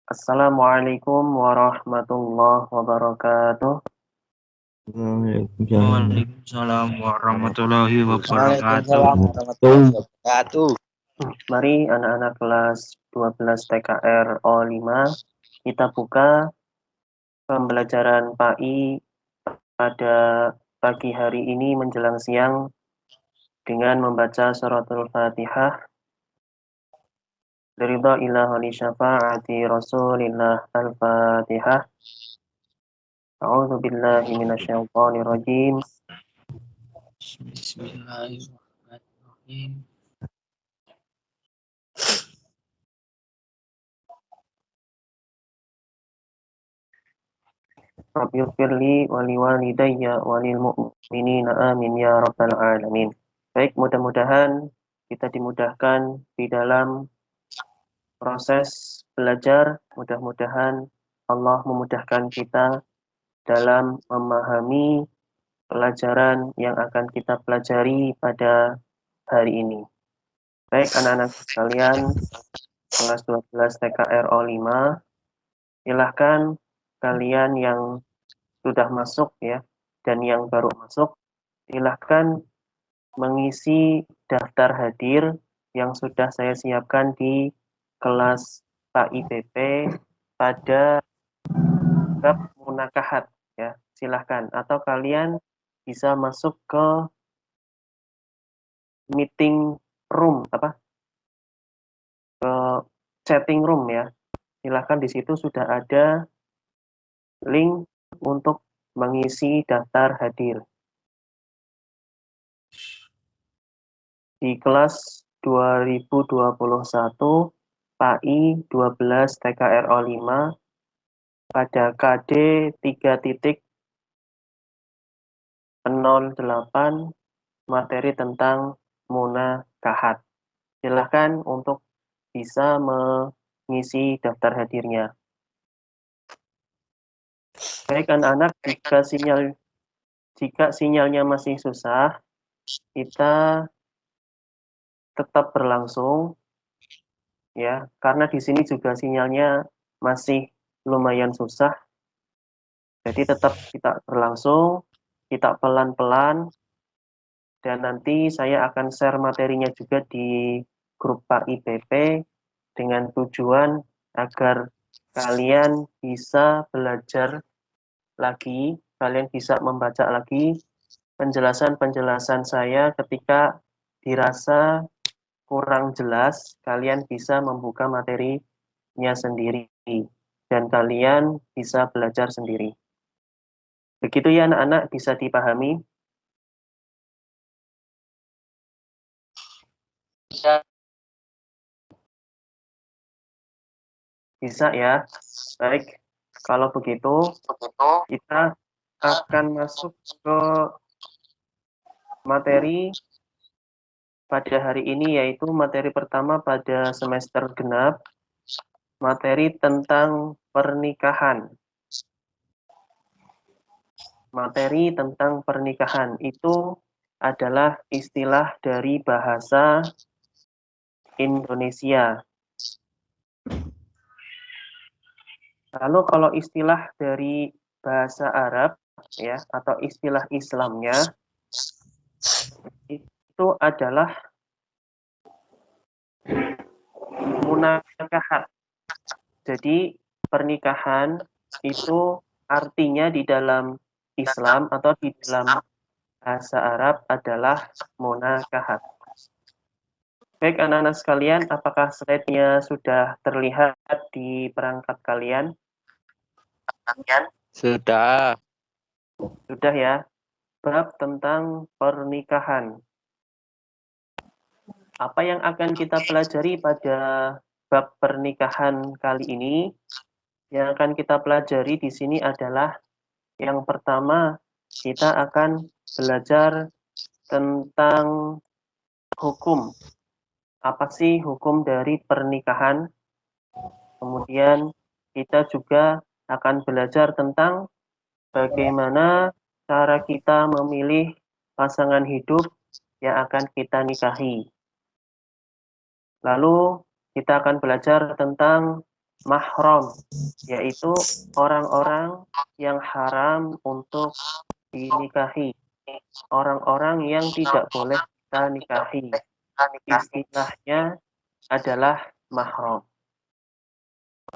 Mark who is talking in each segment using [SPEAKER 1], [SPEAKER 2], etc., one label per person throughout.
[SPEAKER 1] Assalamualaikum warahmatullahi wabarakatuh.
[SPEAKER 2] Waalaikumsalam.
[SPEAKER 3] Waalaikumsalam warahmatullahi wabarakatuh.
[SPEAKER 4] Waalaikumsalam warahmatullahi wabarakatuh.
[SPEAKER 1] Mari anak-anak kelas 12 TKR O5 kita buka pembelajaran PAI pada pagi hari ini menjelang siang dengan membaca suratul Fatihah. Ridha ilah li syafa'ati Rasulillah Al-Fatihah. A'udzu billahi minasyaitonir rajim.
[SPEAKER 3] Bismillahirrahmanirrahim.
[SPEAKER 1] Rabbighfirli wa liwalidayya wa lil mu'minina amin ya rabbal alamin. Baik, mudah-mudahan kita dimudahkan di dalam proses belajar. Mudah-mudahan Allah memudahkan kita dalam memahami pelajaran yang akan kita pelajari pada hari ini. Baik, anak-anak sekalian, kelas 12 TKR O5, silahkan kalian yang sudah masuk ya dan yang baru masuk, silahkan mengisi daftar hadir yang sudah saya siapkan di kelas PAIPP pada bab munakahat ya. Silahkan, atau kalian bisa masuk ke meeting room ke chatting room ya. Silahkan, di situ sudah ada link untuk mengisi daftar hadir. Di kelas 2021 PAI 12 TKR O5 pada KD 3.08 materi tentang munakahat. Silahkan untuk bisa mengisi daftar hadirnya. Baik anak-anak, jika sinyalnya masih susah, kita tetap berlangsung ya, karena di sini juga sinyalnya masih lumayan susah. Jadi tetap kita berlangsung, kita pelan-pelan, dan nanti saya akan share materinya juga di grup PAIPP dengan tujuan agar kalian bisa belajar lagi, kalian bisa membaca lagi penjelasan-penjelasan saya. Ketika dirasa kurang jelas, kalian bisa membuka materinya sendiri dan kalian bisa belajar sendiri. Begitu ya anak-anak, bisa dipahami? Bisa ya? Baik, kalau begitu kita akan masuk ke materi pada hari ini, yaitu materi pertama pada semester genap, materi tentang pernikahan. Materi tentang pernikahan itu adalah istilah dari bahasa Indonesia. Lalu kalau istilah dari bahasa Arab ya, atau istilah Islamnya itu adalah munakahat. Jadi pernikahan itu artinya di dalam Islam atau di dalam bahasa Arab adalah munakahat. Baik anak-anak sekalian, apakah slide-nya sudah terlihat di perangkat kalian?
[SPEAKER 4] Sudah.
[SPEAKER 1] Sudah ya. Bab tentang pernikahan. Apa yang akan kita pelajari pada bab pernikahan kali ini? Yang akan kita pelajari di sini adalah yang pertama, kita akan belajar tentang hukum. Apa sih hukum dari pernikahan? Kemudian kita juga akan belajar tentang bagaimana cara kita memilih pasangan hidup yang akan kita nikahi. Lalu kita akan belajar tentang mahram, yaitu orang-orang yang haram untuk dinikahi, orang-orang yang tidak boleh kita nikahi. Istilahnya adalah mahram.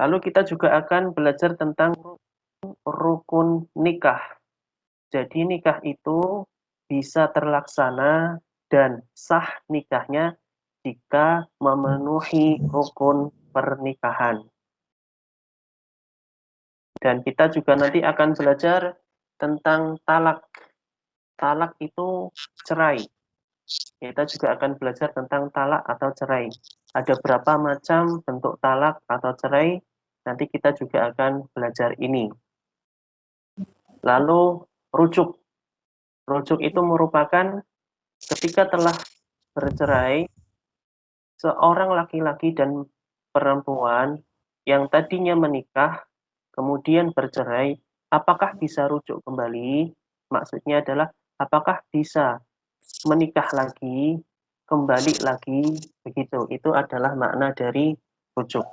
[SPEAKER 1] Lalu kita juga akan belajar tentang rukun nikah. Jadi nikah itu bisa terlaksana dan sah nikahnya jika memenuhi rukun pernikahan. Dan kita juga nanti akan belajar tentang talak. Talak itu cerai. Kita juga akan belajar tentang talak atau cerai. Ada berapa macam bentuk talak atau cerai, nanti kita juga akan belajar ini. Lalu rujuk. Rujuk itu merupakan ketika telah bercerai, seorang laki-laki dan perempuan yang tadinya menikah, kemudian bercerai, apakah bisa rujuk kembali? Maksudnya adalah apakah bisa menikah lagi, kembali lagi, begitu. Itu adalah makna dari rujuk.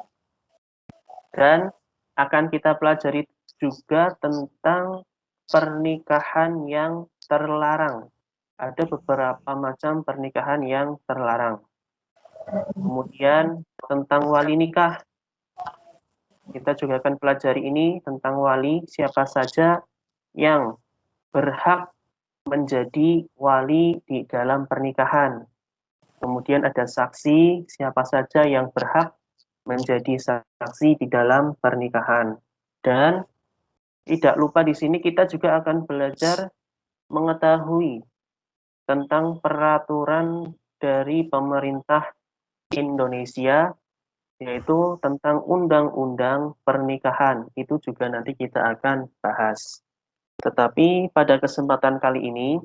[SPEAKER 1] Dan akan kita pelajari juga tentang pernikahan yang terlarang. Ada beberapa macam pernikahan yang terlarang. Kemudian tentang wali nikah. Kita juga akan pelajari ini tentang wali, siapa saja yang berhak menjadi wali di dalam pernikahan. Kemudian ada saksi, siapa saja yang berhak menjadi saksi di dalam pernikahan. Dan tidak lupa di sini kita juga akan belajar mengetahui tentang peraturan dari pemerintah Indonesia, yaitu tentang undang-undang pernikahan. Itu juga nanti kita akan bahas. Tetapi pada kesempatan kali ini,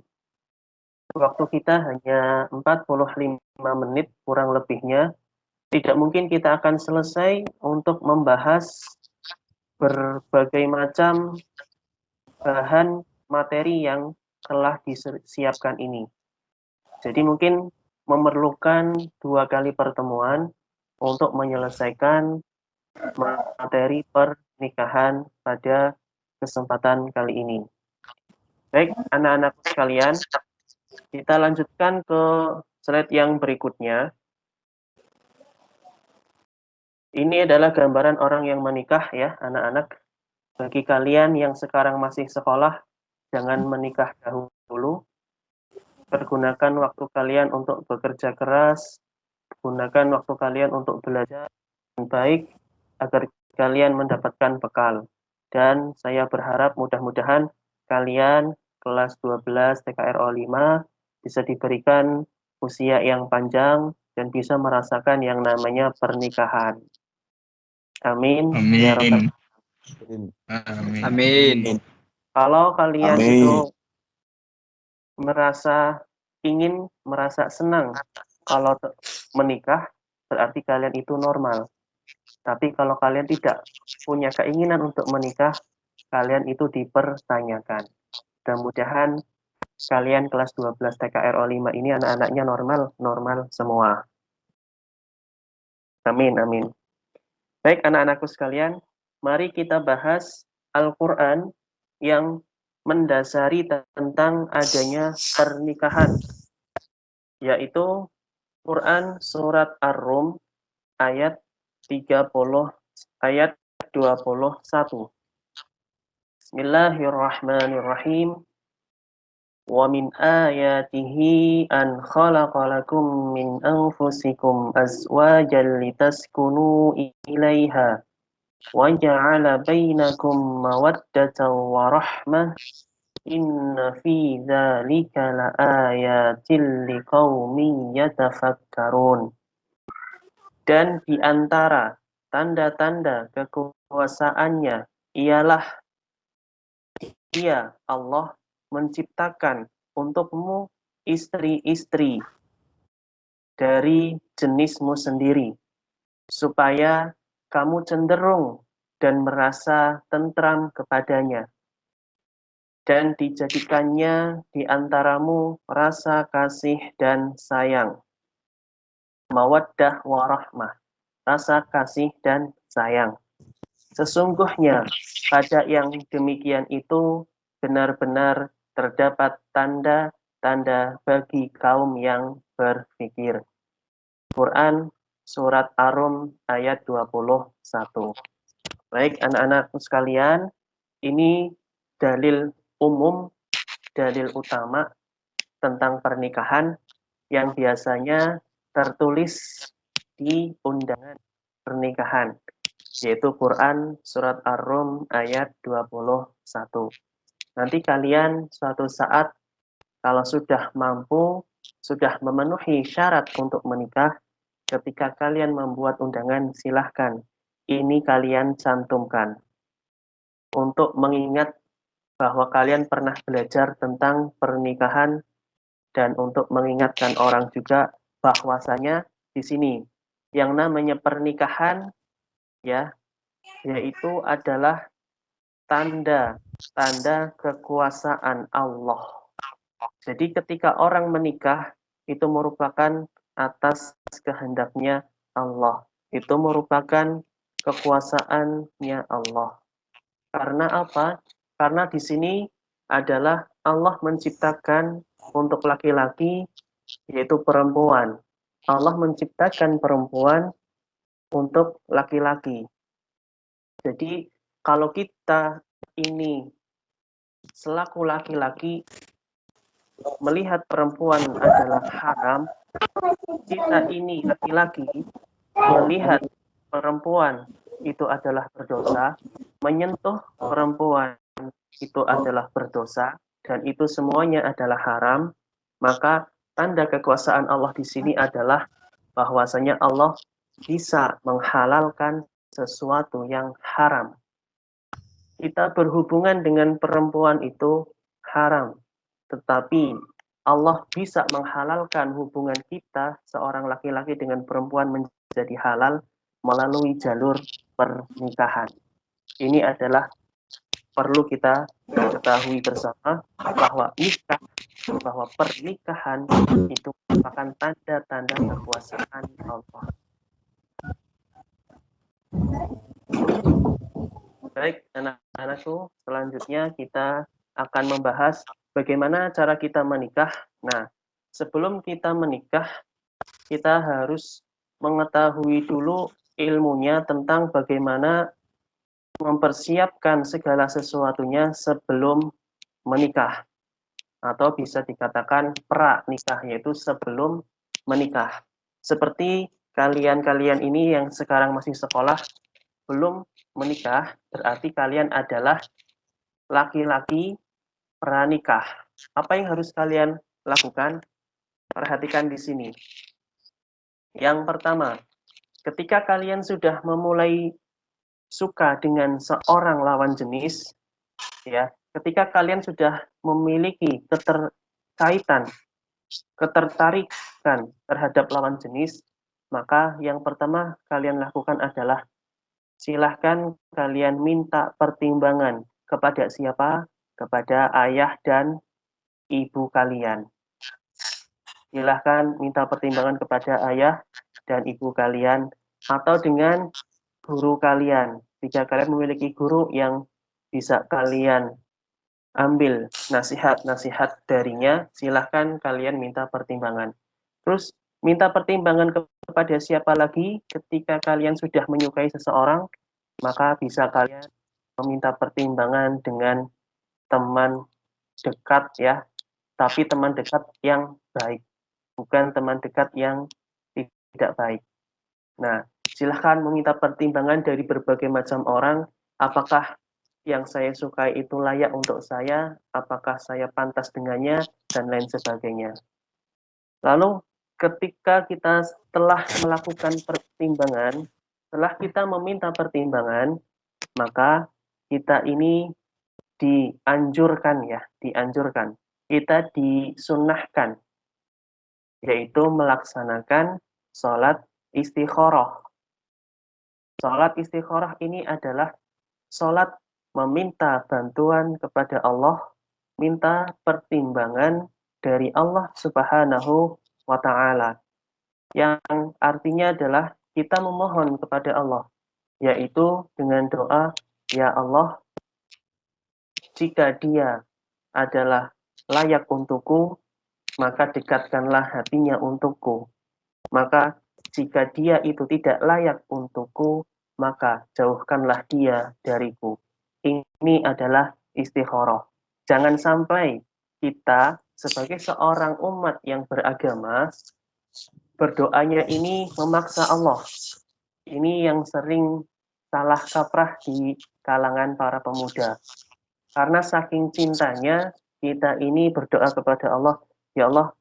[SPEAKER 1] waktu kita hanya 45 menit kurang lebihnya, tidak mungkin kita akan selesai untuk membahas berbagai macam bahan materi yang telah disiapkan ini. Jadi mungkin memerlukan 2 kali pertemuan untuk menyelesaikan materi pernikahan pada kesempatan kali ini. Baik, anak-anakku sekalian, kita lanjutkan ke slide yang berikutnya. Ini adalah gambaran orang yang menikah ya, anak-anak. Bagi kalian yang sekarang masih sekolah, jangan menikah dahulu. Pergunakan waktu kalian untuk bekerja keras, gunakan waktu kalian untuk belajar yang baik agar kalian mendapatkan bekal. Dan saya berharap mudah-mudahan kalian kelas 12 TKRO 5 bisa diberikan usia yang panjang dan bisa merasakan yang namanya pernikahan. Amin. Ya Rabbal.
[SPEAKER 3] Amin.
[SPEAKER 1] Kalau kalian itu merasa senang kalau menikah, berarti kalian itu normal. Tapi kalau kalian tidak punya keinginan untuk menikah, kalian itu dipertanyakan. Mudah-mudahan kalian kelas 12 TKRO 5 ini anak-anaknya normal semua. Amin, amin. Baik anak-anakku sekalian, mari kita bahas Al-Quran yang mendasari tentang adanya pernikahan, yaitu Quran Surat Ar-Rum ayat 21. Bismillahirrahmanirrahim. Wa min ayatihi an khalaqa lakum min anfusikum azwajan litaskunu ilaiha wa ja'ala bainakum mawaddatan wa rahmah inna fi dzalika laayatin liqaumin yatafakkarun. Dan di antara tanda-tanda kekuasaannya ialah Dia Allah menciptakan untukmu istri-istri dari jenismu sendiri, supaya kamu cenderung dan merasa tentram kepadanya, dan dijadikannya di antaramu rasa kasih dan sayang. Mawaddah warahmah, rasa kasih dan sayang. Sesungguhnya pada yang demikian itu benar-benar terdapat tanda-tanda bagi kaum yang berpikir. Quran Surat Ar-Rum ayat 21. Baik anak-anakku sekalian, ini dalil umum, dalil utama tentang pernikahan yang biasanya tertulis di undangan pernikahan, yaitu Quran Surat Ar-Rum ayat 21. Nanti kalian suatu saat kalau sudah mampu, sudah memenuhi syarat untuk menikah, ketika kalian membuat undangan, silahkan ini kalian cantumkan untuk mengingat bahwa kalian pernah belajar tentang pernikahan dan untuk mengingatkan orang juga bahwasanya di sini yang namanya pernikahan ya, yaitu adalah tanda kekuasaan Allah. Jadi ketika orang menikah itu merupakan atas kehendaknya Allah. Itu merupakan kekuasaannya Allah. Karena apa? Karena di sini adalah Allah menciptakan untuk laki-laki yaitu perempuan. Allah menciptakan perempuan untuk laki-laki. Jadi kalau kita ini selaku laki-laki melihat perempuan adalah haram, kita ini laki-laki melihat perempuan itu adalah berdosa, menyentuh perempuan itu adalah berdosa, dan itu semuanya adalah haram, maka tanda kekuasaan Allah di sini adalah bahwasanya Allah bisa menghalalkan sesuatu yang haram. Kita berhubungan dengan perempuan itu haram, tetapi Allah bisa menghalalkan hubungan kita seorang laki-laki dengan perempuan menjadi halal melalui jalur pernikahan. Ini adalah perlu kita ketahui bersama bahwa pernikahan itu merupakan tanda-tanda kekuasaan Allah. Baik, anak-anakku, selanjutnya kita akan membahas bagaimana cara kita menikah. Nah, sebelum kita menikah, kita harus mengetahui dulu ilmunya tentang bagaimana mempersiapkan segala sesuatunya sebelum menikah. Atau bisa dikatakan pra-nikah, yaitu sebelum menikah. Seperti kalian-kalian ini yang sekarang masih sekolah, belum menikah, berarti kalian adalah laki-laki pranikah. Apa yang harus kalian lakukan? Perhatikan di sini. Yang pertama, ketika kalian sudah memulai suka dengan seorang lawan jenis, ya, ketika kalian sudah memiliki keterkaitan, ketertarikan terhadap lawan jenis, maka yang pertama kalian lakukan adalah silahkan kalian minta pertimbangan kepada siapa? Kepada ayah dan ibu kalian. Silahkan minta pertimbangan kepada ayah dan ibu kalian atau dengan guru kalian. Jika kalian memiliki guru yang bisa kalian ambil nasihat-nasihat darinya, silahkan kalian minta pertimbangan. Terus minta pertimbangan kepada siapa lagi ketika kalian sudah menyukai seseorang, maka bisa kalian meminta pertimbangan dengan teman dekat ya, tapi teman dekat yang baik, bukan teman dekat yang tidak baik. Nah, silahkan meminta pertimbangan dari berbagai macam orang, apakah yang saya sukai itu layak untuk saya, apakah saya pantas dengannya, dan lain sebagainya. Lalu ketika kita telah melakukan pertimbangan, setelah kita meminta pertimbangan, maka kita ini dianjurkan, kita disunnahkan, yaitu melaksanakan sholat istikharah. Sholat istikharah ini adalah sholat meminta bantuan kepada Allah, minta pertimbangan dari Allah Subhanahu wa Ta'ala, yang artinya adalah kita memohon kepada Allah yaitu dengan doa, ya Allah, jika dia adalah layak untukku, maka dekatkanlah hatinya untukku. Maka jika dia itu tidak layak untukku, maka jauhkanlah dia dariku. Ini adalah istikharah. Jangan sampai kita sebagai seorang umat yang beragama, berdoanya ini memaksa Allah. Ini yang sering salah kaprah di kalangan para pemuda. Karena saking cintanya, kita ini berdoa kepada Allah, ya Allah,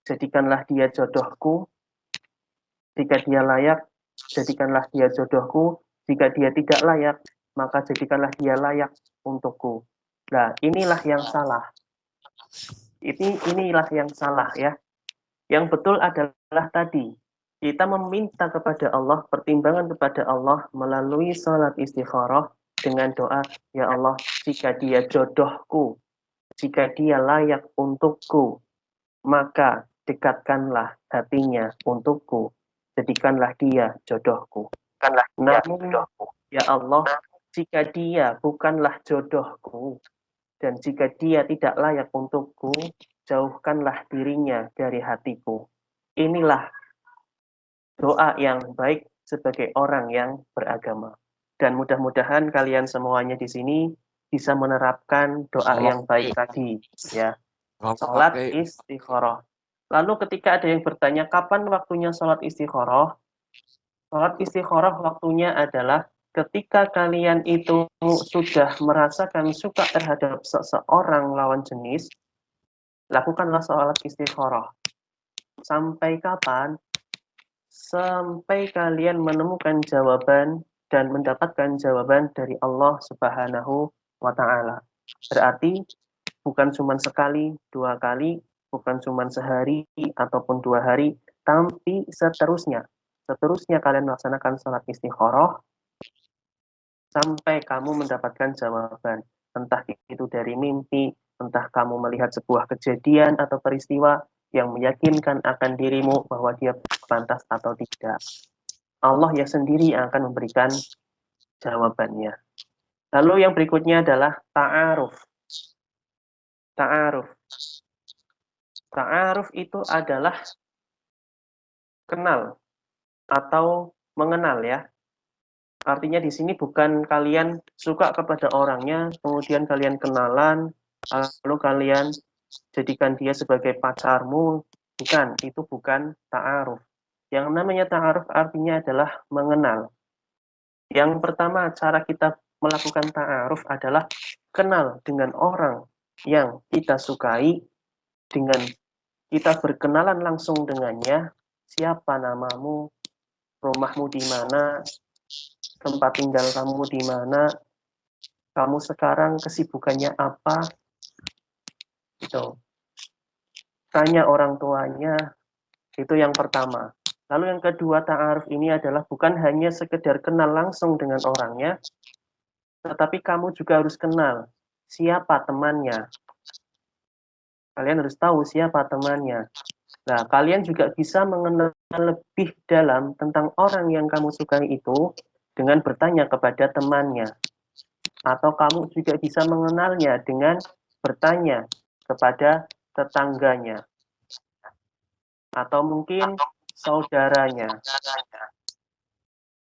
[SPEAKER 1] jadikanlah dia jodohku. Jika dia layak, jadikanlah dia jodohku. Jika dia tidak layak, maka jadikanlah dia layak untukku. Nah, inilah yang salah. Inilah yang salah ya. Yang betul adalah tadi, kita meminta kepada Allah, pertimbangan kepada Allah melalui salat istikharah dengan doa, ya Allah, jika dia jodohku, jika dia layak untukku, maka dekatkanlah hatinya untukku, jadikanlah dia jodohku. Namun, ya Allah, jika dia bukanlah jodohku, dan jika dia tidak layak untukku, jauhkanlah dirinya dari hatiku. Inilah doa yang baik sebagai orang yang beragama. Dan mudah-mudahan kalian semuanya di sini bisa menerapkan doa yang baik tadi, ya. Salat istikharah. Lalu ketika ada yang bertanya, kapan waktunya salat istikharah? Salat istikharah waktunya adalah ketika kalian itu sudah merasakan suka terhadap seseorang lawan jenis, lakukanlah salat istikharah. Sampai kapan? Sampai kalian menemukan jawaban dan mendapatkan jawaban dari Allah Subhanahu wa Ta'ala. Berarti bukan cuma sekali, 2 kali, bukan cuma sehari ataupun 2 hari, tapi seterusnya. Seterusnya kalian melaksanakan salat istikharah sampai kamu mendapatkan jawaban. Entah itu dari mimpi, entah kamu melihat sebuah kejadian atau peristiwa yang meyakinkan akan dirimu bahwa dia pantas atau tidak. Allah ya sendiri yang akan memberikan jawabannya. Lalu yang berikutnya adalah ta'aruf. Ta'aruf. Ta'aruf itu adalah kenal atau mengenal ya. Artinya di sini bukan kalian suka kepada orangnya, kemudian kalian kenalan, lalu kalian jadikan dia sebagai pacarmu. Bukan, itu bukan ta'aruf. Yang namanya ta'aruf artinya adalah mengenal. Yang pertama, cara kita melakukan ta'aruf adalah kenal dengan orang yang kita sukai, dengan kita berkenalan langsung dengannya, siapa namamu, rumahmu di mana, tempat tinggal kamu di mana, kamu sekarang kesibukannya apa, gitu. Tanya orang tuanya, itu yang pertama. Lalu yang kedua, ta'aruf ini adalah bukan hanya sekedar kenal langsung dengan orangnya, tetapi kamu juga harus kenal siapa temannya. Kalian harus tahu siapa temannya. Nah, kalian juga bisa mengenal lebih dalam tentang orang yang kamu sukai itu dengan bertanya kepada temannya. Atau kamu juga bisa mengenalnya dengan bertanya kepada tetangganya. Atau mungkin saudaranya.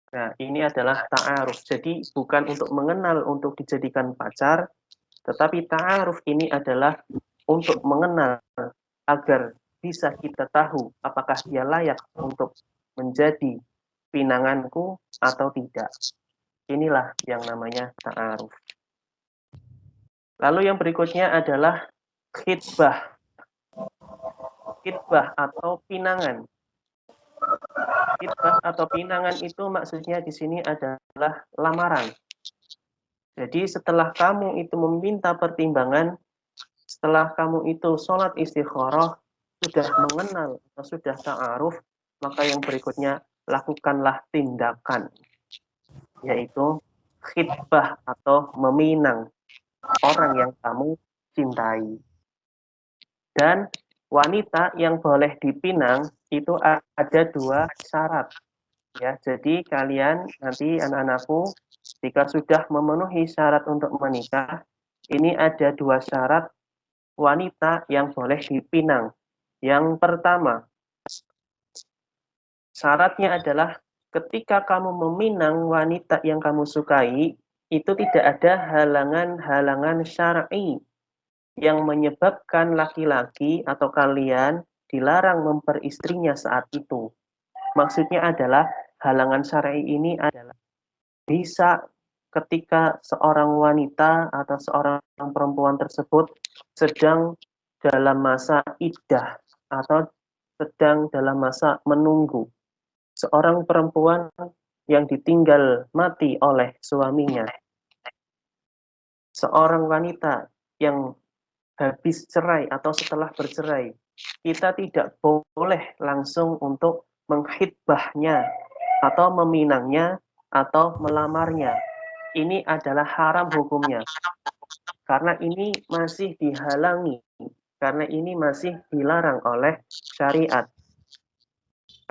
[SPEAKER 1] Nah, ini adalah ta'aruf. Jadi, bukan untuk mengenal untuk dijadikan pacar, tetapi ta'aruf ini adalah untuk mengenal agar bisa kita tahu apakah dia layak untuk menjadi pinanganku atau tidak. Inilah yang namanya ta'aruf. Lalu yang berikutnya adalah khitbah. Khitbah atau pinangan. Khitbah atau pinangan itu maksudnya di sini adalah lamaran. Jadi setelah kamu itu meminta pertimbangan, setelah kamu itu sholat istikharah, sudah mengenal atau sudah ta'aruf, maka yang berikutnya lakukanlah tindakan, yaitu khitbah atau meminang orang yang kamu cintai. Dan wanita yang boleh dipinang itu ada 2 syarat. Ya, jadi kalian nanti anak-anakku jika sudah memenuhi syarat untuk menikah, ini ada 2 syarat wanita yang boleh dipinang. Yang pertama, syaratnya adalah ketika kamu meminang wanita yang kamu sukai, itu tidak ada halangan-halangan syar'i yang menyebabkan laki-laki atau kalian dilarang memperistrinya saat itu. Maksudnya adalah halangan syar'i ini adalah bisa ketika seorang wanita atau seorang perempuan tersebut sedang dalam masa iddah atau sedang dalam masa menunggu. Seorang perempuan yang ditinggal mati oleh suaminya. Seorang wanita yang habis cerai atau setelah bercerai, kita tidak boleh langsung untuk menghitbahnya atau meminangnya atau melamarnya. Ini adalah haram hukumnya. Karena ini masih dihalangi, karena ini masih dilarang oleh syariat.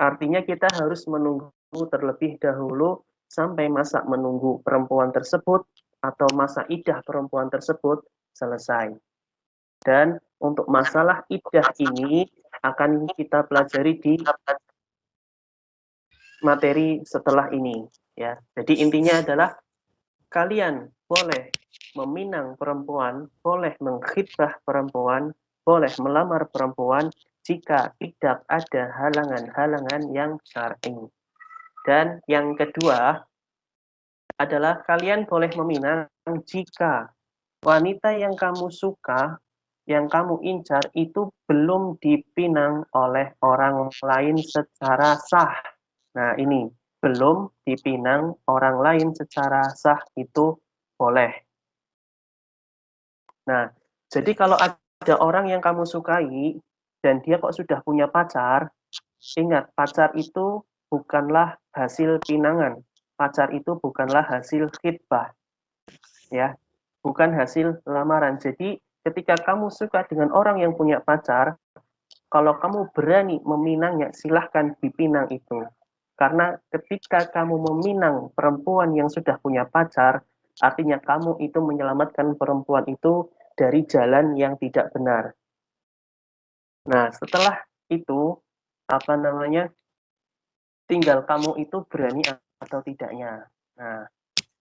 [SPEAKER 1] Artinya kita harus menunggu terlebih dahulu sampai masa menunggu perempuan tersebut atau masa iddah perempuan tersebut selesai. Dan untuk masalah iddah ini akan kita pelajari di materi setelah ini, ya. Jadi intinya adalah kalian boleh meminang perempuan, boleh mengkhitbah perempuan, boleh melamar perempuan jika tidak ada halangan-halangan yang syar'i. Dan yang kedua adalah kalian boleh meminang jika wanita yang kamu suka, yang kamu incar itu belum dipinang oleh orang lain secara sah. Nah, ini belum dipinang orang lain secara sah itu boleh. Nah, jadi kalau ada orang yang kamu sukai dan dia kok sudah punya pacar, ingat pacar itu bukanlah hasil pinangan. Pacar itu bukanlah hasil khitbah. Ya, bukan hasil lamaran. Jadi ketika kamu suka dengan orang yang punya pacar, kalau kamu berani meminangnya, silahkan dipinang itu. Karena ketika kamu meminang perempuan yang sudah punya pacar, artinya kamu itu menyelamatkan perempuan itu dari jalan yang tidak benar. Nah, setelah itu, apa namanya, tinggal kamu itu berani atau tidaknya. Nah,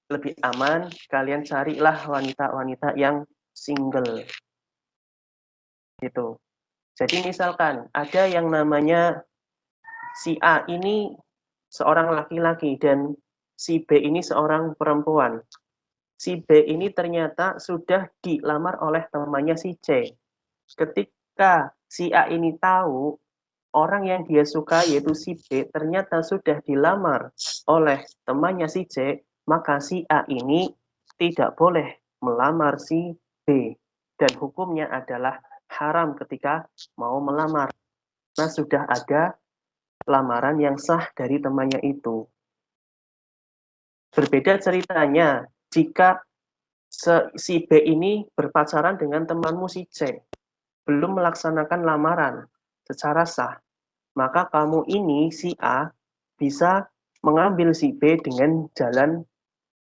[SPEAKER 1] lebih aman, kalian carilah wanita-wanita yang single. Gitu. Jadi misalkan ada yang namanya si A ini seorang laki-laki dan si B ini seorang perempuan. Si B ini ternyata sudah dilamar oleh temannya si C. Ketika si A ini tahu orang yang dia suka yaitu si B ternyata sudah dilamar oleh temannya si C, maka si A ini tidak boleh melamar si B. Dan hukumnya adalah haram ketika mau melamar. Nah, sudah ada lamaran yang sah dari temannya itu. Berbeda ceritanya jika si B ini berpacaran dengan temanmu si C, belum melaksanakan lamaran secara sah, maka kamu ini si A bisa mengambil si B dengan jalan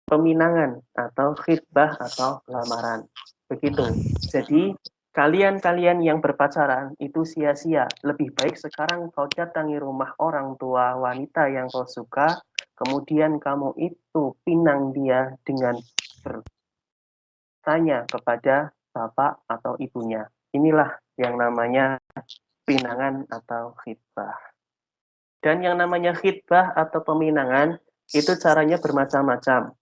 [SPEAKER 1] peminangan atau khitbah atau lamaran. Begitu. Jadi kalian-kalian yang berpacaran itu sia-sia. Lebih baik sekarang kau datangi rumah orang tua wanita yang kau suka, kemudian kamu itu pinang dia dengan bertanya kepada bapak atau ibunya. Inilah yang namanya pinangan atau khitbah. Dan yang namanya khitbah atau peminangan itu caranya bermacam-macam.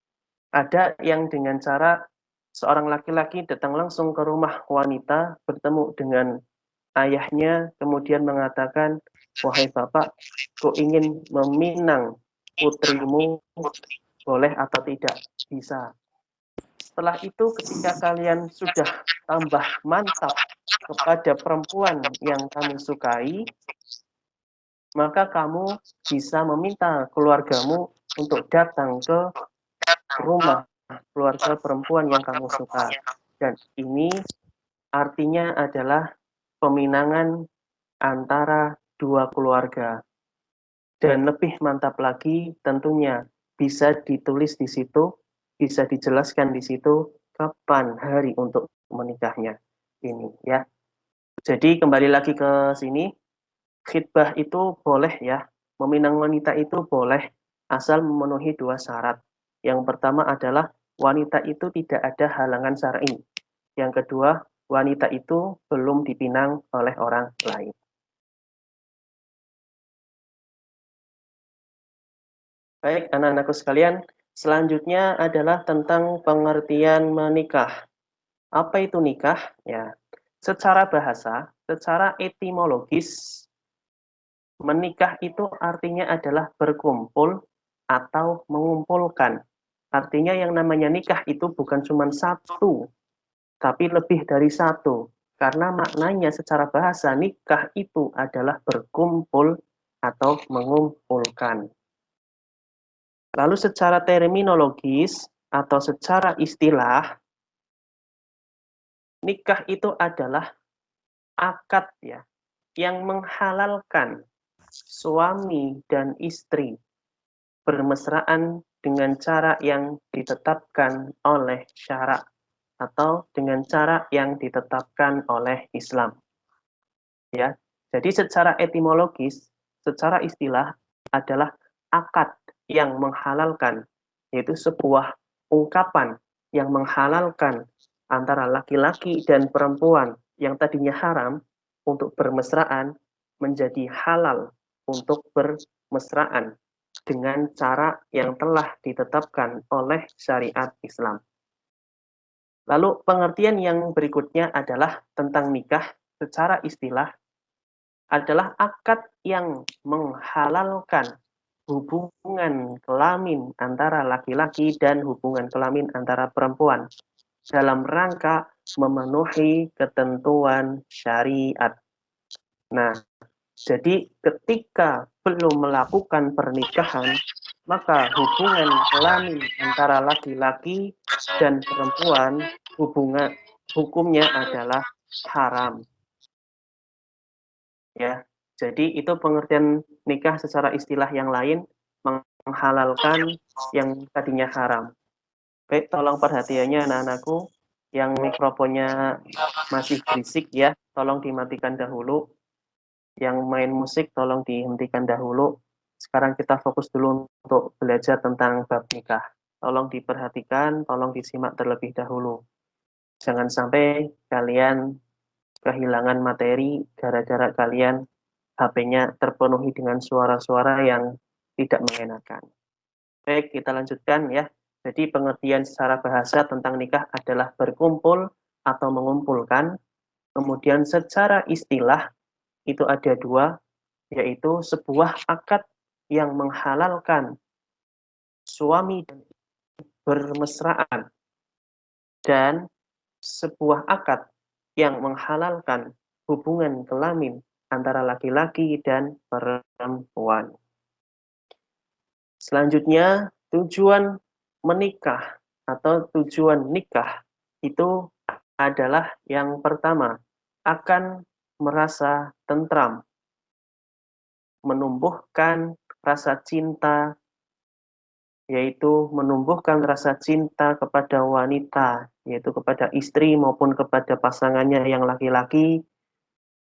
[SPEAKER 1] Ada yang dengan cara seorang laki-laki datang langsung ke rumah wanita, bertemu dengan ayahnya, kemudian mengatakan, "Wahai bapak, ku ingin meminang putrimu, boleh atau tidak?" Bisa. Setelah itu ketika kalian sudah tambah mantap kepada perempuan yang kamu sukai, maka kamu bisa meminta keluargamu untuk datang ke rumah keluarga perempuan yang kamu suka. Dan ini artinya adalah peminangan antara dua keluarga. Dan lebih mantap lagi tentunya bisa ditulis di situ, bisa dijelaskan di situ kapan hari untuk menikahnya. Ini ya. Jadi kembali lagi ke sini, khitbah itu boleh ya, meminang wanita itu boleh asal memenuhi 2 syarat. Yang pertama adalah wanita itu tidak ada halangan syar'i. Yang kedua, wanita itu belum dipinang oleh orang lain. Baik, anak-anakku sekalian, selanjutnya adalah tentang pengertian menikah. Apa itu nikah? Ya, secara bahasa, secara etimologis, menikah itu artinya adalah berkumpul atau mengumpulkan. Artinya yang namanya nikah itu bukan cuma satu, tapi lebih dari satu. Karena maknanya secara bahasa nikah itu adalah berkumpul atau mengumpulkan. Lalu secara terminologis atau secara istilah, nikah itu adalah akad ya, yang menghalalkan suami dan istri bermesraan dengan cara yang ditetapkan oleh syara atau dengan cara yang ditetapkan oleh Islam. Ya. Jadi secara etimologis, secara istilah adalah akad yang menghalalkan, yaitu sebuah ungkapan yang menghalalkan antara laki-laki dan perempuan yang tadinya haram untuk bermesraan menjadi halal untuk bermesraan dengan cara yang telah ditetapkan oleh syariat Islam. Lalu pengertian yang berikutnya adalah tentang nikah secara istilah adalah akad yang menghalalkan hubungan kelamin antara laki-laki dan hubungan kelamin antara perempuan dalam rangka memenuhi ketentuan syariat. Nah, jadi ketika belum melakukan pernikahan, maka hubungan kelamin antara laki-laki dan perempuan hukumnya adalah haram. Ya, jadi itu pengertian nikah secara istilah yang lain menghalalkan yang tadinya haram. Baik, tolong perhatiannya anak-anakku yang mikrofonnya masih berisik ya, tolong dimatikan dahulu. Yang main musik tolong dihentikan dahulu. Sekarang kita fokus dulu untuk belajar tentang bab nikah. Tolong diperhatikan, tolong disimak terlebih dahulu. Jangan sampai kalian kehilangan materi gara-gara kalian HP-nya terpenuhi dengan suara-suara yang tidak mengenakan. Baik, kita lanjutkan ya. Jadi pengertian secara bahasa tentang nikah adalah berkumpul atau mengumpulkan. Kemudian secara istilah itu ada dua, yaitu sebuah akad yang menghalalkan suami dan bermesraan dan sebuah akad yang menghalalkan hubungan kelamin antara laki-laki dan perempuan. Selanjutnya, tujuan menikah atau tujuan nikah itu adalah yang pertama, akan merasa tentram, menumbuhkan rasa cinta, yaitu menumbuhkan rasa cinta kepada wanita, yaitu kepada istri maupun kepada pasangannya yang laki-laki,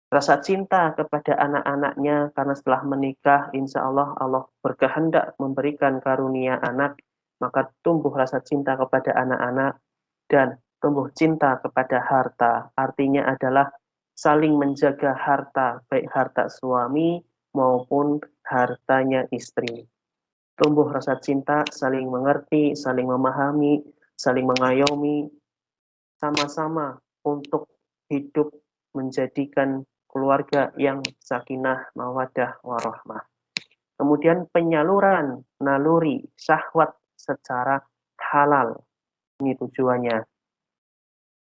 [SPEAKER 1] rasa cinta kepada anak-anaknya karena setelah menikah insya Allah Allah berkehendak memberikan karunia anak, maka tumbuh rasa cinta kepada anak-anak dan tumbuh cinta kepada harta. Artinya adalah saling menjaga harta, baik harta suami maupun hartanya istri. Tumbuh rasa cinta, saling mengerti, saling memahami, saling mengayomi, sama-sama untuk hidup menjadikan keluarga yang sakinah, mawaddah, warahmah. Kemudian penyaluran naluri syahwat secara halal. Ini tujuannya.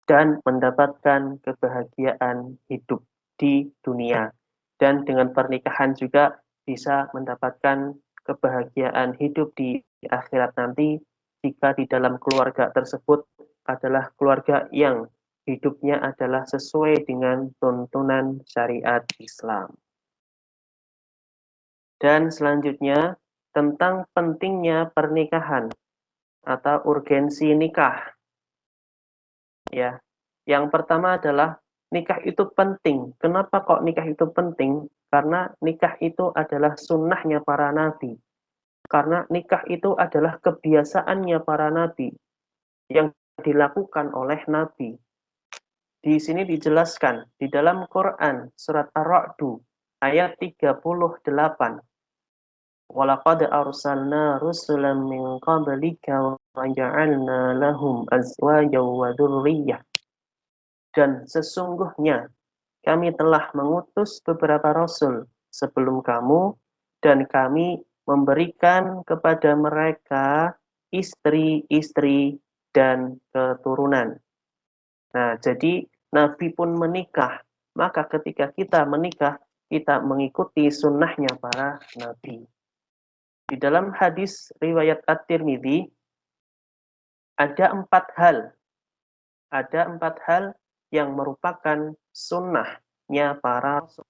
[SPEAKER 1] Dan mendapatkan kebahagiaan hidup di dunia. Dan dengan pernikahan juga bisa mendapatkan kebahagiaan hidup di akhirat nanti jika di dalam keluarga tersebut adalah keluarga yang hidupnya adalah sesuai dengan tuntunan syariat Islam. Dan selanjutnya tentang pentingnya pernikahan atau urgensi nikah. Ya. Yang pertama adalah nikah itu penting. Kenapa kok nikah itu penting? Karena nikah itu adalah sunnahnya para nabi. Karena nikah itu adalah kebiasaannya para nabi yang dilakukan oleh nabi. Di sini dijelaskan di dalam Quran surat Ar-Ra'd ayat 38. Walaqad arsalna rusulan min qablika wa ja'alna lahum azwajan wa dzurriyyah. Dan sesungguhnya kami telah mengutus beberapa rasul sebelum kamu dan kami memberikan kepada mereka istri-istri dan keturunan. Nah, jadi Nabi pun menikah. Maka ketika kita menikah, kita mengikuti sunnahnya para Nabi. Di dalam hadis riwayat At-Tirmidzi, ada 4 hal. Ada 4 hal yang merupakan sunnahnya para Rasul.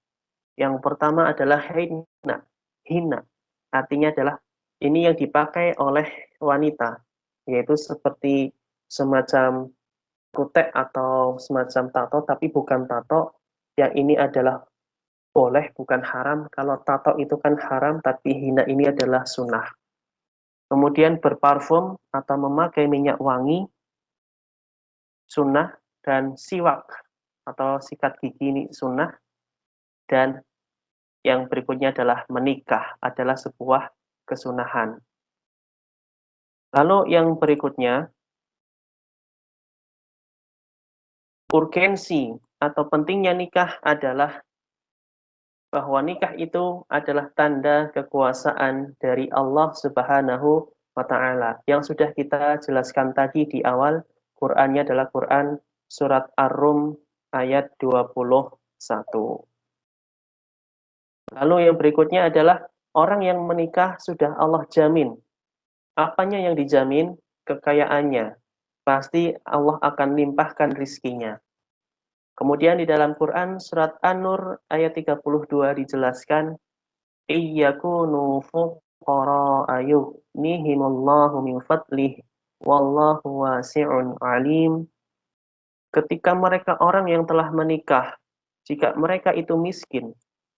[SPEAKER 1] Yang pertama adalah hina. Hina. Artinya adalah ini yang dipakai oleh wanita. Yaitu seperti semacam kutek atau semacam tato, tapi bukan tato. Yang ini adalah boleh, bukan haram. Kalau tato itu kan haram, tapi hina ini adalah sunnah. Kemudian berparfum atau memakai minyak wangi, sunnah. Dan siwak atau sikat gigi ini sunnah. Dan yang berikutnya adalah menikah adalah sebuah kesunahan. Lalu yang berikutnya, urgensi atau pentingnya nikah adalah bahwa nikah itu adalah tanda kekuasaan dari Allah Subhanahu wa Ta'ala. Yang sudah kita jelaskan tadi di awal, Qur'annya adalah Qur'an surat Ar-Rum ayat 21. Lalu yang berikutnya adalah orang yang menikah sudah Allah jamin. Apanya yang dijamin? Kekayaannya. Pasti Allah akan limpahkan rizkinya. Kemudian di dalam Quran surat An-Nur ayat 32 dijelaskan, Iyakunu fuqara ayughnihimullahu min fadlih wallahu wasi'un alim. Ketika mereka orang yang telah menikah, jika mereka itu miskin,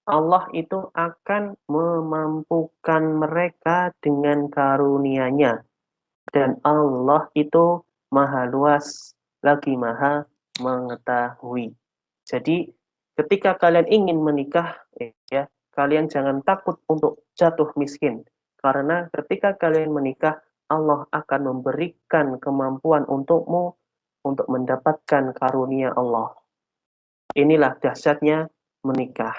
[SPEAKER 1] Allah itu akan memampukan mereka dengan karunia-Nya. Dan Allah itu maha luas, lagi maha mengetahui. Jadi ketika kalian ingin menikah, ya, kalian jangan takut untuk jatuh miskin. Karena ketika kalian menikah, Allah akan memberikan kemampuan untukmu untuk mendapatkan karunia Allah. Inilah dahsyatnya menikah.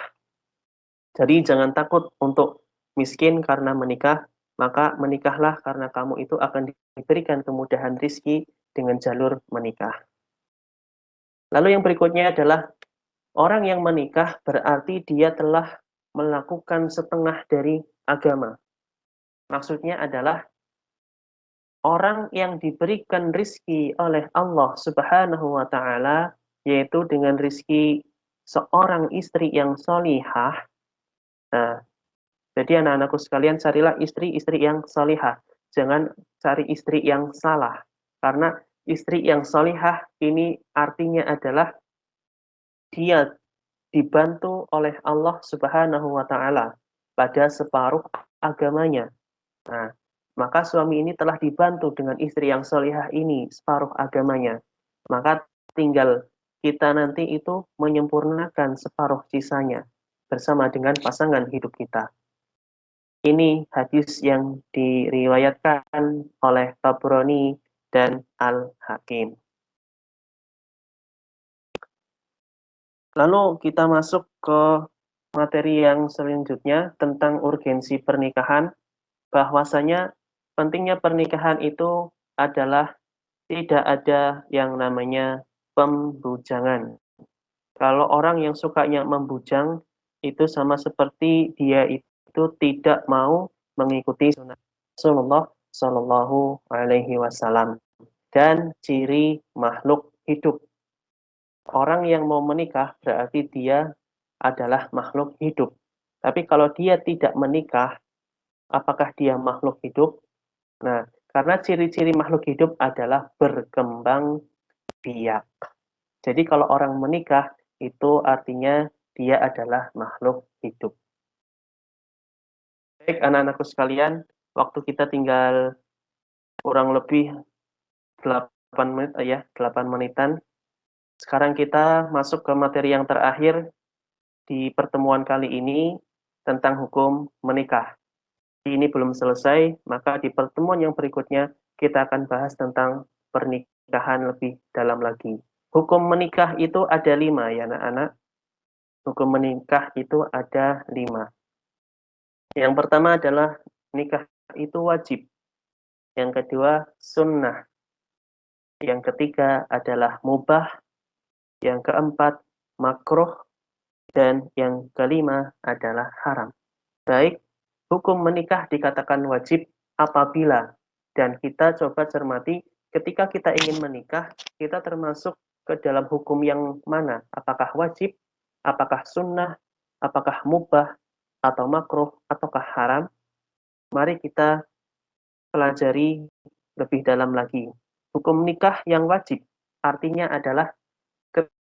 [SPEAKER 1] Jadi jangan takut untuk miskin karena menikah, maka menikahlah karena kamu itu akan diberikan kemudahan rizki dengan jalur menikah. Lalu yang berikutnya adalah orang yang menikah berarti dia telah melakukan setengah dari agama. Maksudnya adalah orang yang diberikan rizki oleh Allah Subhanahu wa Ta'ala, yaitu dengan rizki seorang istri yang solihah. Nah, jadi anak-anakku sekalian, carilah istri-istri yang solihah. Jangan cari istri yang salah. Karena istri yang solihah ini artinya adalah dia dibantu oleh Allah Subhanahu wa Ta'ala pada separuh agamanya. Nah, maka suami ini telah dibantu dengan istri yang solihah ini separuh agamanya. Maka tinggal kita nanti itu menyempurnakan separuh sisanya bersama dengan pasangan hidup kita. Ini hadis yang diriwayatkan oleh Tabrani dan Al-Hakim. Lalu kita masuk ke materi yang selanjutnya tentang urgensi pernikahan. Bahwasanya pentingnya pernikahan itu adalah tidak ada yang namanya pembujangan. Kalau orang yang sukanya membujang, itu sama seperti dia itu tidak mau mengikuti sunnah Rasulullah Shallallahu Alaihi Wasallam. Dan ciri makhluk hidup. Orang yang mau menikah berarti dia adalah makhluk hidup. Tapi kalau dia tidak menikah, apakah dia makhluk hidup? Nah, karena ciri-ciri makhluk hidup adalah berkembang biak. Jadi kalau orang menikah, itu artinya dia adalah makhluk hidup. Baik, anak-anakku sekalian, waktu kita tinggal kurang lebih 8 menit, 8 menitan. Sekarang kita masuk ke materi yang terakhir di pertemuan kali ini tentang hukum menikah. Ini belum selesai, maka di pertemuan yang berikutnya kita akan bahas tentang pernikahan lebih dalam lagi. Hukum menikah itu ada 5 ya anak-anak. Hukum menikah itu ada 5. Yang pertama adalah nikah itu wajib. Yang kedua sunnah. Yang ketiga adalah mubah. Yang keempat makruh. Dan yang kelima adalah haram. Baik, hukum menikah dikatakan wajib apabila, dan kita coba cermati, ketika kita ingin menikah, kita termasuk ke dalam hukum yang mana? Apakah wajib, apakah sunnah, apakah mubah, atau makruh, ataukah haram? Mari kita pelajari lebih dalam lagi. Hukum nikah yang wajib artinya adalah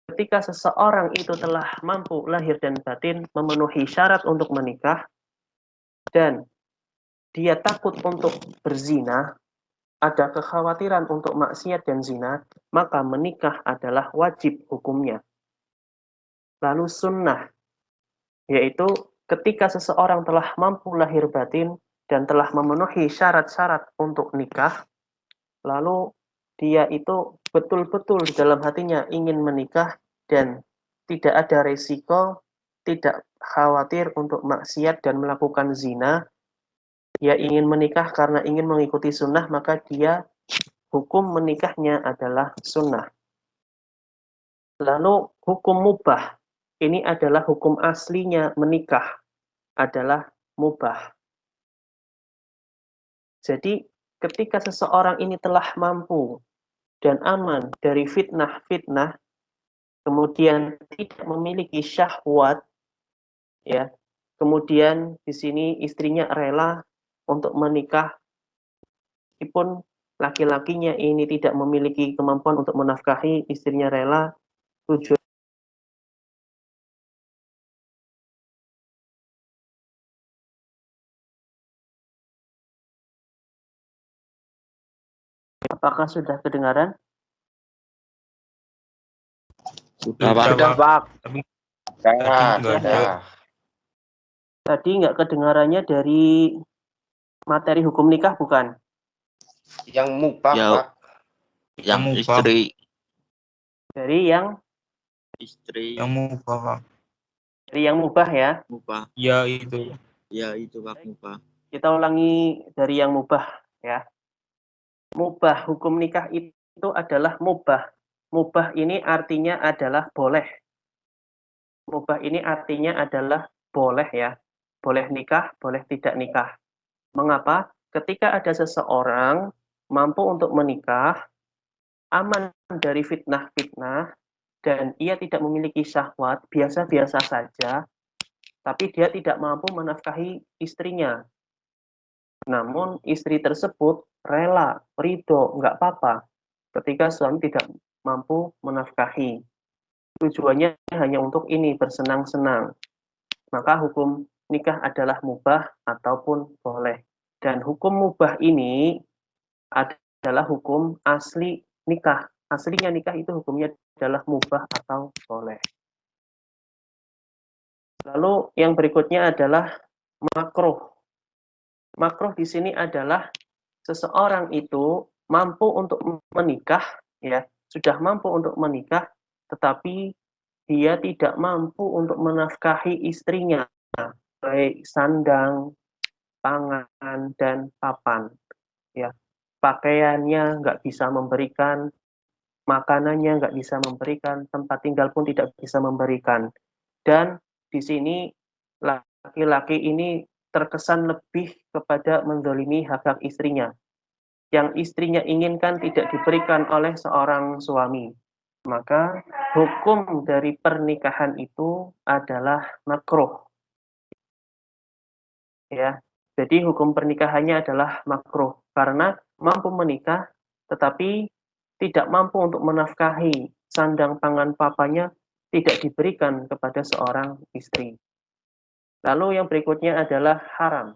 [SPEAKER 1] ketika seseorang itu telah mampu lahir dan batin memenuhi syarat untuk menikah dan dia takut untuk berzina, ada kekhawatiran untuk maksiat dan zina, maka menikah adalah wajib hukumnya. Lalu sunnah, yaitu ketika seseorang telah mampu lahir batin dan telah memenuhi syarat-syarat untuk nikah, lalu dia itu betul-betul di dalam hatinya ingin menikah dan tidak ada resiko, tidak khawatir untuk maksiat dan melakukan zina, dia ingin menikah karena ingin mengikuti sunnah, maka dia hukum menikahnya adalah sunnah. Lalu hukum mubah, ini adalah hukum aslinya menikah, adalah mubah. Jadi ketika seseorang ini telah mampu dan aman dari fitnah-fitnah, kemudian tidak memiliki syahwat, ya, kemudian di sini istrinya rela untuk menikah, meskipun laki-lakinya ini tidak memiliki kemampuan untuk menafkahi, istrinya rela, tujuan. Apakah sudah kedengaran?
[SPEAKER 4] Sudah,
[SPEAKER 3] Sudah,
[SPEAKER 4] Pak.
[SPEAKER 3] Pak. Tapi
[SPEAKER 4] Sudah.
[SPEAKER 3] ada.
[SPEAKER 1] Tadi nggak kedengarannya dari materi hukum nikah, bukan?
[SPEAKER 4] Yang mubah,
[SPEAKER 2] Ya,
[SPEAKER 4] Pak.
[SPEAKER 2] yang
[SPEAKER 3] Mubah.
[SPEAKER 2] istri,
[SPEAKER 1] Dari yang
[SPEAKER 3] Mubah, Pak.
[SPEAKER 1] dari yang mubah ya.
[SPEAKER 2] mubah.
[SPEAKER 3] Ya, itu.
[SPEAKER 2] Ya, itu Pak, mubah.
[SPEAKER 1] Kita ulangi dari yang mubah ya. Mubah, hukum nikah itu adalah mubah. Mubah ini artinya adalah boleh. Mubah ini artinya adalah boleh ya. Boleh nikah, boleh tidak nikah. Mengapa? Ketika ada seseorang mampu untuk menikah, aman dari fitnah-fitnah, dan ia tidak memiliki syahwat, biasa-biasa saja, tapi dia tidak mampu menafkahi istrinya. Namun istri tersebut rela, ridho, nggak apa-apa ketika suami tidak mampu menafkahi. Tujuannya hanya untuk ini, bersenang-senang. Maka hukum nikah adalah mubah ataupun boleh. Dan hukum mubah ini adalah hukum asli nikah. Aslinya nikah itu hukumnya adalah mubah atau boleh. Lalu yang berikutnya adalah makruh. Makruh di sini adalah seseorang itu mampu untuk menikah, ya, sudah mampu untuk menikah, tetapi dia tidak mampu untuk menafkahi istrinya, baik sandang, pangan, dan papan. Ya, pakaiannya nggak bisa memberikan, makanannya nggak bisa memberikan, tempat tinggal pun tidak bisa memberikan. Dan di sini laki-laki ini terkesan lebih kepada menzalimi hak-hak istrinya. Yang istrinya inginkan tidak diberikan oleh seorang suami. Maka hukum dari pernikahan itu adalah makruh. Ya. Jadi hukum pernikahannya adalah makruh karena mampu menikah tetapi tidak mampu untuk menafkahi sandang pangan papanya tidak diberikan kepada seorang istri. Lalu yang berikutnya adalah haram.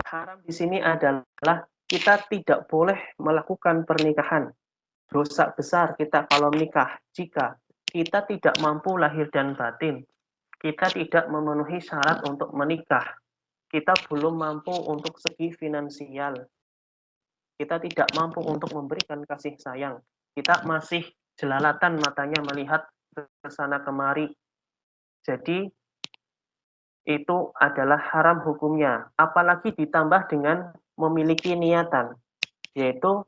[SPEAKER 1] Haram di sini adalah kita tidak boleh melakukan pernikahan. Dosa besar kita kalau menikah jika kita tidak mampu lahir dan batin. Kita tidak memenuhi syarat untuk menikah. Kita belum mampu untuk segi finansial. Kita tidak mampu untuk memberikan kasih sayang. Kita masih jelalatan matanya melihat ke sana kemari. Jadi itu adalah haram hukumnya. Apalagi ditambah dengan memiliki niatan, yaitu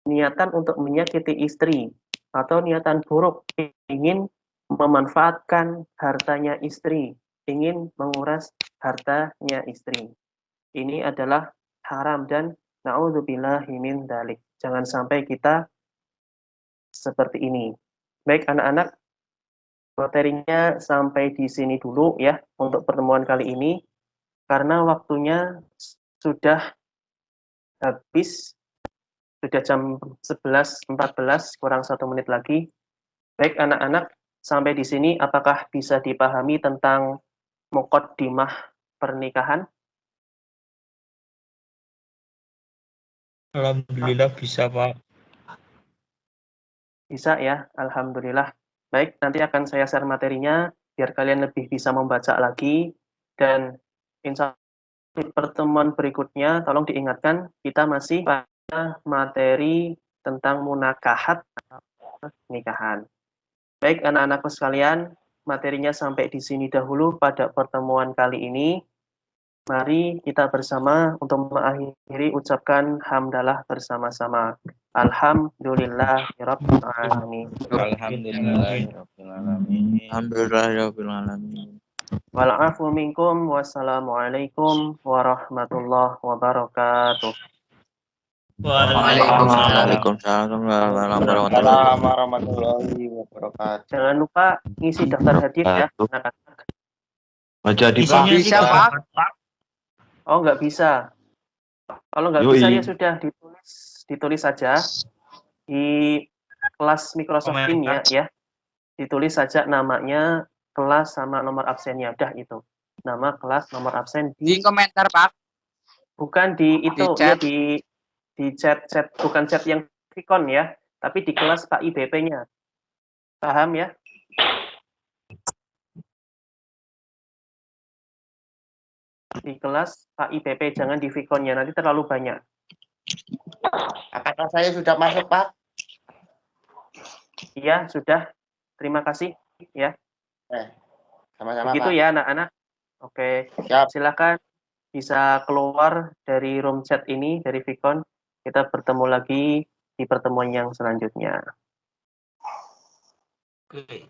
[SPEAKER 1] niatan untuk menyakiti istri atau niatan buruk ingin memanfaatkan hartanya istri, ingin menguras hartanya istri. Ini adalah haram dan na'udzubillahi min dzalik. Jangan sampai kita seperti ini. Baik anak-anak, materinya sampai di sini dulu ya untuk pertemuan kali ini karena waktunya sudah habis, sudah jam 11.14 kurang 1 menit lagi. Baik anak-anak, sampai di sini apakah bisa dipahami tentang muqaddimah pernikahan?
[SPEAKER 3] Alhamdulillah bisa, Pak.
[SPEAKER 1] Bisa ya, alhamdulillah. Baik, nanti akan saya share materinya biar kalian lebih bisa membaca lagi dan insya Allah di pertemuan berikutnya tolong diingatkan kita masih pada materi tentang munakahat pernikahan. Baik anak-anakku sekalian, materinya sampai di sini dahulu pada pertemuan kali ini. Mari kita bersama untuk mengakhiri ucapkan hamdalah bersama-sama. Alhamdulillahirabbil alamin.
[SPEAKER 2] Alhamdulillahirrahmanirrahim. Alhamdulillahirrahmanirrahim.
[SPEAKER 1] Wal-'afwu minkum. Wassalamualaikum warahmatullahi wabarakatuh.
[SPEAKER 2] Waalaikumsalam warahmatullahi
[SPEAKER 4] Assalamualaikum warahmatullahi wabarakatuh.
[SPEAKER 1] Jangan lupa ngisi daftar hadir ya, anak-anak.
[SPEAKER 3] Baca di
[SPEAKER 4] Isinya bisa, Pak.
[SPEAKER 1] Oh, nggak bisa. Kalau nggak bisa ya sudah ditulis saja di kelas Microsoft Teams ya. Ditulis saja namanya, kelas sama nomor absennya, udah itu. Nama, kelas, nomor absen
[SPEAKER 5] Di komentar, Pak.
[SPEAKER 1] bukan di itu
[SPEAKER 5] Di chat.
[SPEAKER 1] ya di chat bukan chat yang Vicon ya, tapi di kelas Pak IBP-nya. Paham ya? Di kelas Pak IBP, jangan di Vicon-nya, nanti terlalu banyak.
[SPEAKER 4] Apakah saya sudah masuk, Pak?
[SPEAKER 1] Iya, sudah. Terima kasih ya.
[SPEAKER 4] Sama-sama,
[SPEAKER 1] Begitu
[SPEAKER 4] Pak.
[SPEAKER 1] ya anak-anak. Oke,
[SPEAKER 4] Siap.
[SPEAKER 1] silakan bisa keluar dari room chat ini, dari Vicon. Kita bertemu lagi di pertemuan yang selanjutnya.
[SPEAKER 3] Oke.